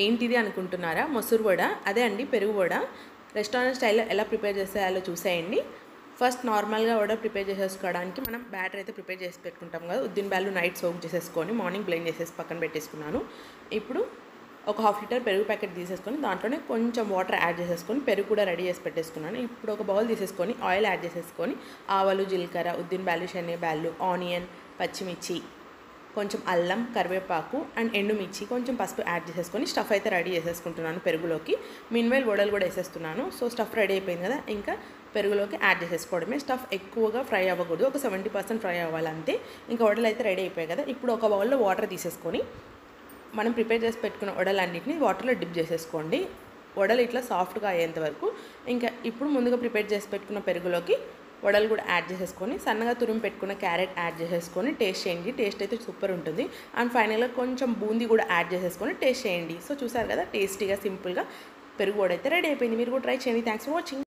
ఏంటిది అనుకుంటున్నారా? మొసరు వడ. అదే అండి పెరుగు వడ. రెస్టారెంట్ స్టైల్లో ఎలా ప్రిపేర్ చేసేయాలో చూసేయండి. ఫస్ట్ నార్మల్గా వడ ప్రిపేర్ చేసేసుకోవడానికి మనం బ్యాటర్ అయితే ప్రిపేర్ చేసి పెట్టుకుంటాం కదా. ఉద్దిన బ్యాళ్ళు నైట్ సోక్ చేసేసుకొని మార్నింగ్ బ్లెండ్ చేసేసి పక్కన పెట్టేసుకున్నాను. ఇప్పుడు ఒక 1/2 లీటర్ పెరుగు ప్యాకెట్ తీసేసుకొని దాంట్లోనే కొంచెం వాటర్ యాడ్ చేసేసుకొని పెరుగు కూడా రెడీ చేసి పెట్టేసుకున్నాను. ఇప్పుడు ఒక బౌల్ తీసేసుకొని ఆయిల్ యాడ్ చేసేసుకొని ఆవాలు, జీలకర్ర, ఉద్దిన బ్యాళ్ళు, శనగ బ్యాళ్ళు, ఆనియన్, పచ్చిమిర్చి, కొంచెం అల్లం, కరివేపాకు అండ్ ఎండుమిర్చి, కొంచెం పసుపు యాడ్ చేసేసుకొని స్టఫ్ అయితే రెడీ చేసేసుకుంటున్నాను పెరుగులోకి. మీన్వైల్ వడలు కూడా వేసేస్తున్నాను. సో స్టఫ్ రెడీ అయిపోయింది కదా, ఇంకా పెరుగులోకి యాడ్ చేసేసుకోవడమే. స్టఫ్ ఎక్కువగా ఫ్రై అవ్వకూడదు, ఒక 70% ఫ్రై అవ్వాలి అంతే. ఇంకా వడలు అయితే రెడీ అయిపోయాయి కదా. ఇప్పుడు ఒక బౌల్లో వాటర్ తీసేసుకొని మనం ప్రిపేర్ చేసి పెట్టుకున్న వడలన్నింటినీ వాటర్లో డిప్ చేసేసుకోండి. వడలు ఇట్లా సాఫ్ట్గా అయ్యేంత వరకు. ఇంకా ఇప్పుడు ముందుగా ప్రిపేర్ చేసి పెట్టుకున్న పెరుగులోకి వడలు కూడా యాడ్ చేసేసుకొని సన్నగా తురిమి పెట్టుకున్న క్యారెట్ యాడ్ చేసేసుకొని టేస్ట్ చేయండి. టేస్ట్ అయితే సూపర్ ఉంటుంది. అండ్ ఫైనల్గా కొంచెం బూందీ కూడా యాడ్ చేసేసుకొని టేస్ట్ చేయండి. సో చూసారు కదా, టేస్టీగా సింపుల్గా పెరుగు వడ అయితే రెడీ అయిపోయింది. మీరు కూడా ట్రై చేయండి. Thanks for watching.